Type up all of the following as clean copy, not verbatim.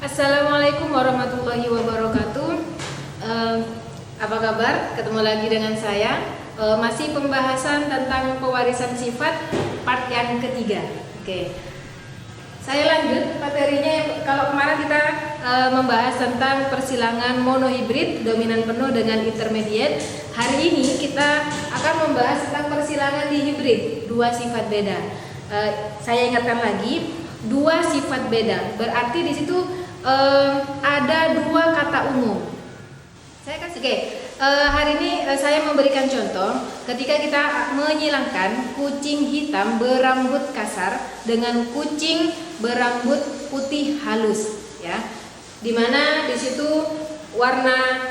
Assalamualaikum warahmatullahi wabarakatuh. Apa kabar? Ketemu lagi dengan saya. Masih pembahasan tentang pewarisan sifat part yang ketiga. Oke. Saya lanjut materinya. Kalau kemarin kita membahas tentang persilangan monohibrid, dominan penuh dengan intermediate. Hari ini kita akan membahas tentang persilangan dihibrid, dua sifat beda. Saya ingatkan lagi, dua sifat beda. Berarti di situ ada dua kata umum. Saya kasih hari ini saya memberikan contoh ketika kita menyilangkan kucing hitam berambut kasar dengan kucing berambut putih halus, ya. Dimana di situ warna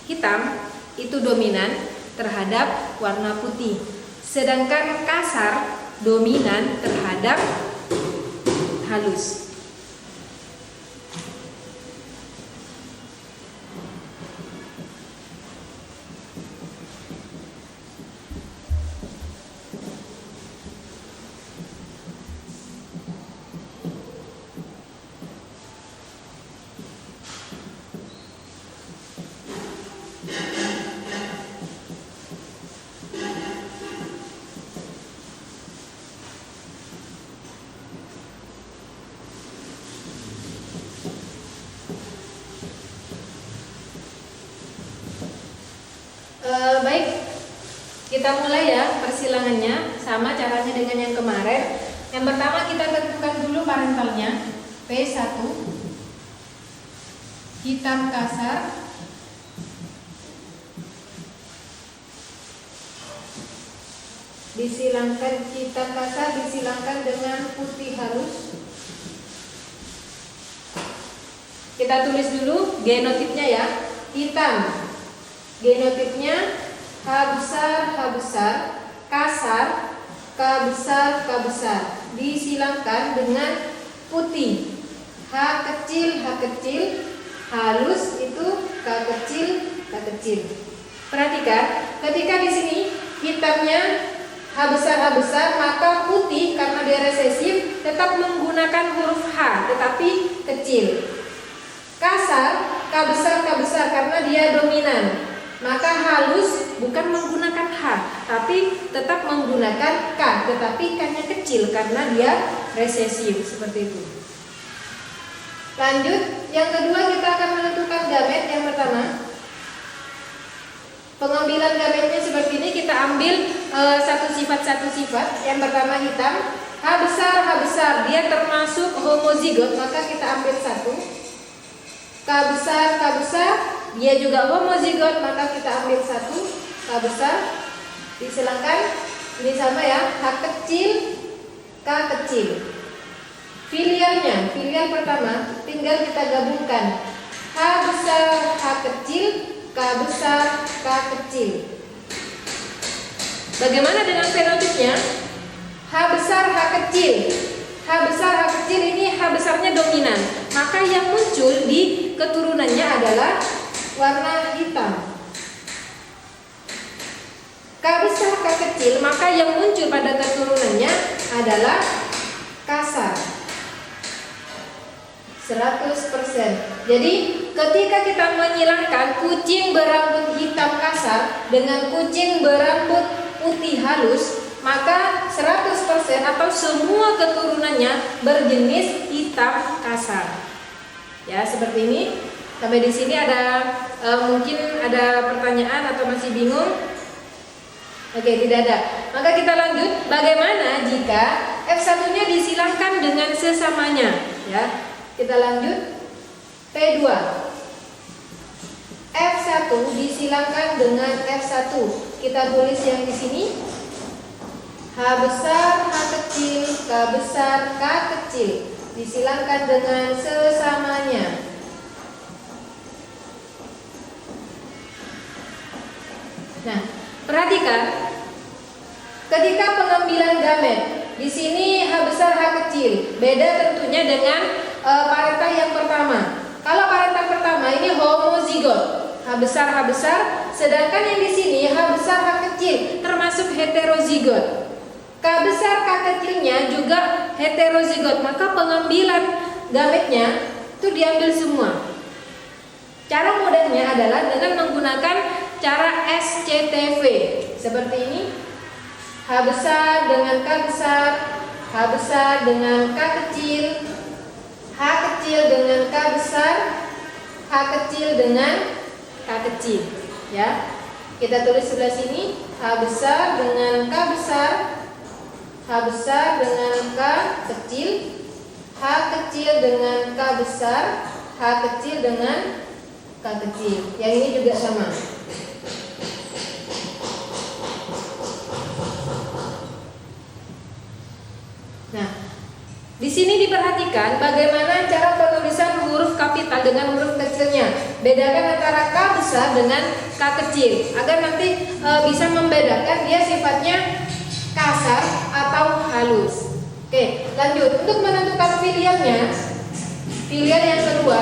hitam itu dominan terhadap warna putih, sedangkan kasar dominan terhadap halus. Baik, kita mulai ya persilangannya. Sama caranya dengan yang kemarin. Yang pertama kita tentukan dulu parentalnya. P1 hitam kasar disilangkan, hitam kasar disilangkan dengan putih halus. Kita tulis dulu genotipnya ya. Hitam, genotipnya H besar, kasar, K besar, disilangkan dengan putih, H kecil, halus itu K kecil. Perhatikan, ketika di sini hitamnya H besar, maka putih karena dia resesif tetap menggunakan huruf H, tetapi kecil. Kasar, K besar karena dia dominan, maka halus bukan menggunakan H, tapi tetap menggunakan K, tetapi K-nya kecil karena dia resesif, seperti itu. Lanjut, yang kedua kita akan menentukan gamet. Yang pertama, pengambilan gametnya seperti ini. Kita ambil satu sifat. Yang pertama hitam, H besar, dia termasuk homozigot, maka kita ambil satu. K besar, dia juga homozigot, maka kita ambil satu. K besar disilangkan, ini sama ya, H kecil, K kecil. Filialnya, filial pertama tinggal kita gabungkan, H besar, H kecil, K besar, K kecil. Bagaimana dengan fenotipnya? H besar, H kecil. H besar, H kecil, ini H besarnya dominan, maka yang muncul di keturunannya adalah warna hitam. K besar, K kecil, maka yang muncul pada keturunannya adalah kasar 100%. Jadi ketika kita menyilangkan kucing berambut hitam kasar dengan kucing berambut putih halus, maka 100% atau semua keturunannya berjenis hitam kasar. Ya, seperti ini. Sampai di sini ada mungkin ada pertanyaan atau masih bingung? Oke, tidak ada. Maka kita lanjut. Bagaimana jika F1-nya disilangkan dengan sesamanya? Ya, kita lanjut. P2. F1 disilangkan dengan F1. Kita tulis yang di sini. H besar, H kecil, K besar, K kecil, disilangkan dengan sesamanya. Nah, perhatikan ketika pengambilan gamet di sini H besar, H kecil, beda tentunya dengan parental yang pertama. Kalau parental pertama ini homozigot, H besar, sedangkan yang di sini H besar, H kecil termasuk heterozigot. K besar, K kecilnya juga heterozigot, maka pengambilan gametnya itu diambil semua. Cara mudahnya adalah dengan menggunakan cara SCTV seperti ini. H besar dengan K besar, H besar dengan K kecil, H kecil dengan K besar, H kecil dengan K kecil. Ya, kita tulis sebelah sini H besar dengan K besar, H besar dengan K kecil, H kecil dengan K besar, H kecil dengan K kecil. Yang ini juga sama. Nah, di sini diperhatikan bagaimana cara penulisan huruf kapital dengan huruf kecilnya. Bedakan antara K besar dengan K kecil agar nanti bisa membedakan dia sifatnya kasar atau halus. Oke, lanjut. Untuk menentukan filialnya, filial yang kedua,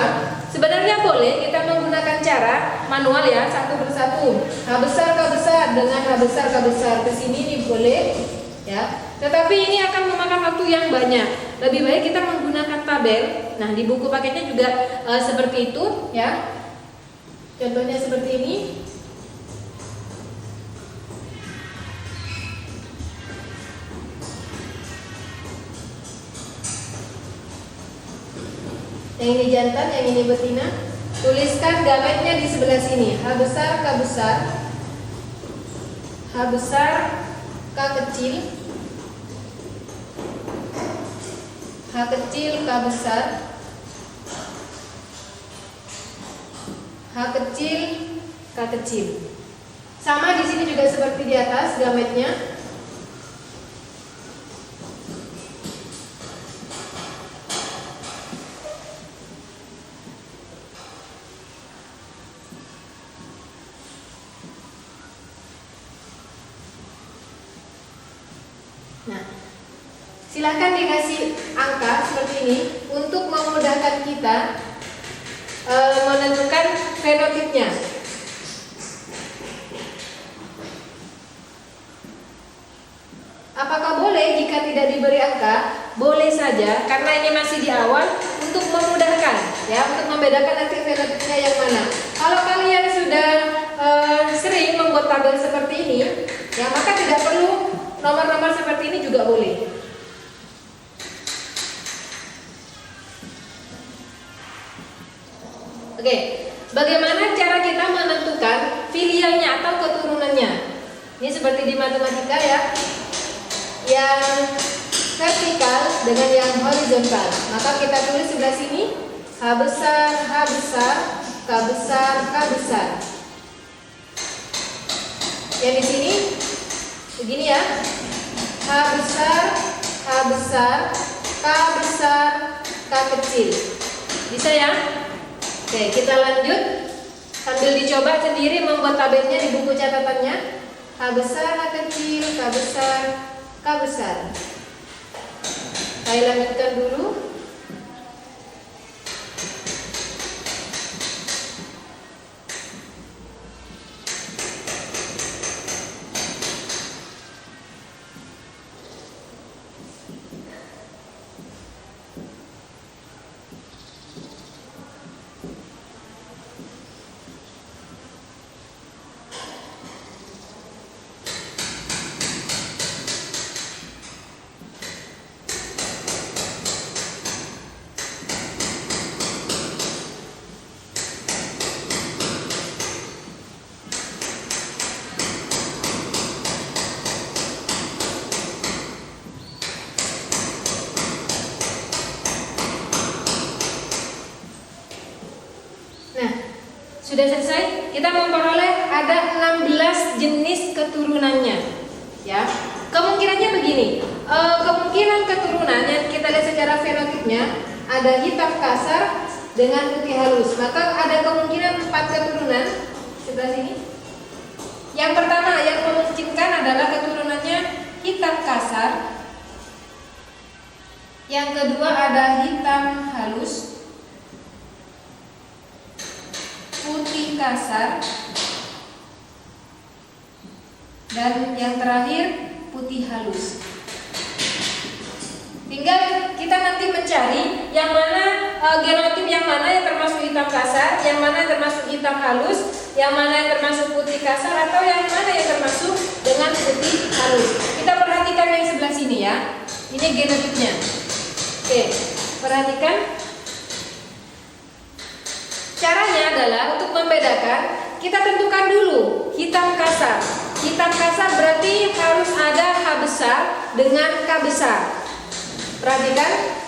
sebenarnya boleh kita menggunakan cara manual ya, satu persatu. H besar K besar dengan H besar K besar ke sini ini boleh ya. Tetapi ini akan memakan waktu yang banyak. Lebih baik kita menggunakan tabel. Nah, di buku paketnya juga seperti itu ya. Contohnya seperti ini. Yang ini jantan, yang ini betina. Tuliskan gametnya di sebelah sini. H besar K besar, H besar K kecil, H kecil K besar, H kecil K kecil. Sama di sini juga seperti di atas gametnya. Nah, silakan dikasih angka seperti ini untuk memudahkan kita menentukan fenotipnya. Apakah boleh jika tidak diberi angka? Boleh saja, karena ini masih di awal untuk memudahkan, ya, untuk membedakan nanti fenotipnya yang mana. Kalau kalian sudah sering membuat tabel seperti ini, ya maka tidak perlu nomor-nomor seperti ini juga boleh. Oke, bagaimana cara kita menentukan filialnya atau keturunannya? Ini seperti di matematika ya, yang vertikal dengan yang horizontal. Maka kita tulis sebelah sini H besar, H besar, K besar, K besar. Yang di sini begini ya, H besar, H besar, K besar, K kecil. Bisa ya? Oke, kita lanjut sambil dicoba sendiri membuat tabelnya di buku catatannya. H besar, H kecil, K besar, K besar. Saya lanjutkan dulu. Sudah selesai, kita memperoleh ada 16 jenis keturunannya. Ya, kemungkinannya begini. Kemungkinan keturunan yang kita lihat secara fenotipnya ada hitam kasar dengan putih halus. Maka ada kemungkinan 4 keturunan sebelah sini. Yang pertama yang memungkinkan adalah keturunannya hitam kasar. Yang kedua ada hitam halus, putih kasar, dan yang terakhir putih halus. Tinggal kita nanti mencari yang mana genotip yang mana kasar, yang mana termasuk hitam halus, yang mana yang termasuk putih kasar, atau yang mana yang termasuk dengan putih halus. Kita perhatikan yang sebelah sini ya. Ini genotipnya. Oke, perhatikan. Caranya adalah untuk membedakan, kita tentukan dulu hitam kasar. Hitam kasar berarti harus ada H besar dengan K besar. Perhatikan,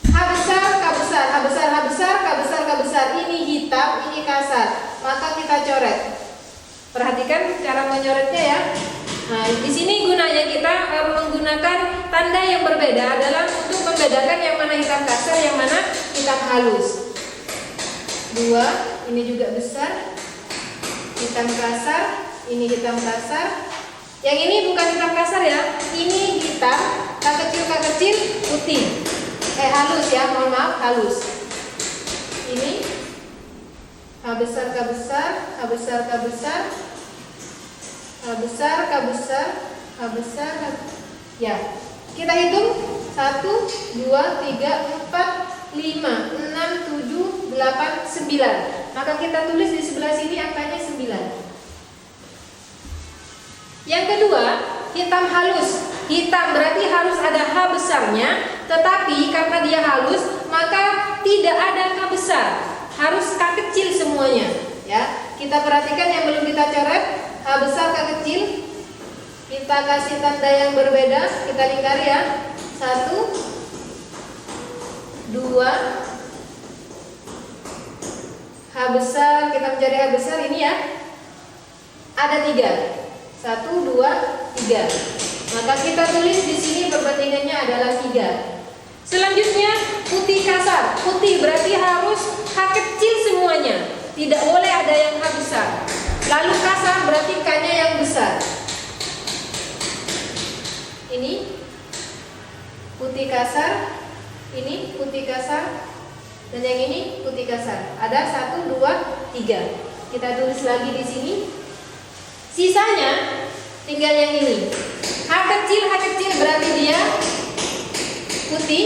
H besar, K besar, H besar, H besar, K besar, K besar. Ini hitam, ini kasar. Maka kita coret. Perhatikan cara menyoretnya ya. Nah, di sini gunanya kita menggunakan tanda yang berbeda adalah untuk membedakan yang mana hitam kasar, yang mana hitam halus. 2, ini juga besar. Hitam kasar, ini hitam kasar. Yang ini bukan hitam kasar ya. Ini hitam, K kecil putih. Halus ya, mohon maaf, halus. Ini H besar, K besar, H besar, K besar, H besar, K besar, H besar, ya. Kita hitung 1, 2, 3, 4, 5, 6, 7, 8, 9. Maka kita tulis di sebelah sini angkanya 9. Yang kedua, hitam halus. Hitam berarti harus ada H besarnya, tetapi karena dia halus maka tidak ada K besar. Harus K kecil semuanya, ya. Kita perhatikan yang belum kita coret, H besar, K kecil. Kita kasih tanda yang berbeda, kita lingkari ya. 1, 2, H besar, kita mencari H besar ini ya. Ada 3. 1, 2, 3. Maka kita tulis di sini perbandingannya adalah 3. Selanjutnya putih kasar. Putih berarti harus H kecil semuanya. Tidak boleh ada yang H besar. Lalu kasar berarti K-nya yang besar. Ini putih kasar, ini putih kasar, dan yang ini putih kasar. Ada 1, 2, 3. Kita tulis lagi di sini. Sisanya tinggal yang ini. H kecil berarti dia putih.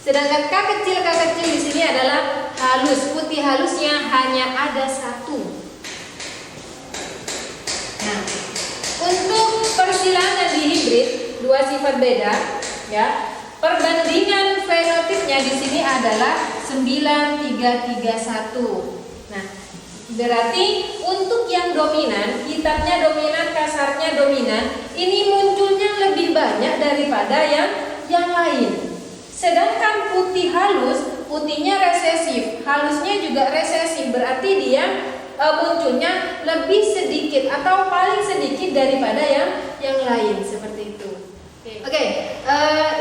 Sedangkan K kecil di sini adalah halus. Putih halusnya hanya ada 1. Nah, untuk persilangan di hibrid, 2 sifat beda, ya. Perbandingan fenotipnya di sini adalah 9:3:1. Nah, berarti untuk yang dominan, hitamnya dominan, kasarnya dominan, ini munculnya lebih banyak daripada yang lain. Sedangkan putih halus, putihnya resesif, halusnya juga resesif, berarti dia munculnya lebih sedikit atau paling sedikit daripada yang lain, seperti itu. Oke,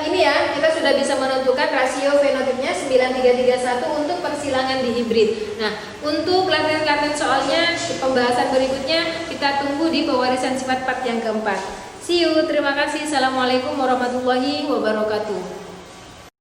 ini ya kita sudah bisa menentukan rasio fenotipnya 9:3:1 untuk persilangan di hibrid. Nah, untuk latihan-latihan soalnya pembahasan berikutnya kita tunggu di pewarisan sifat part yang keempat. See you, terima kasih. Assalamualaikum warahmatullahi wabarakatuh.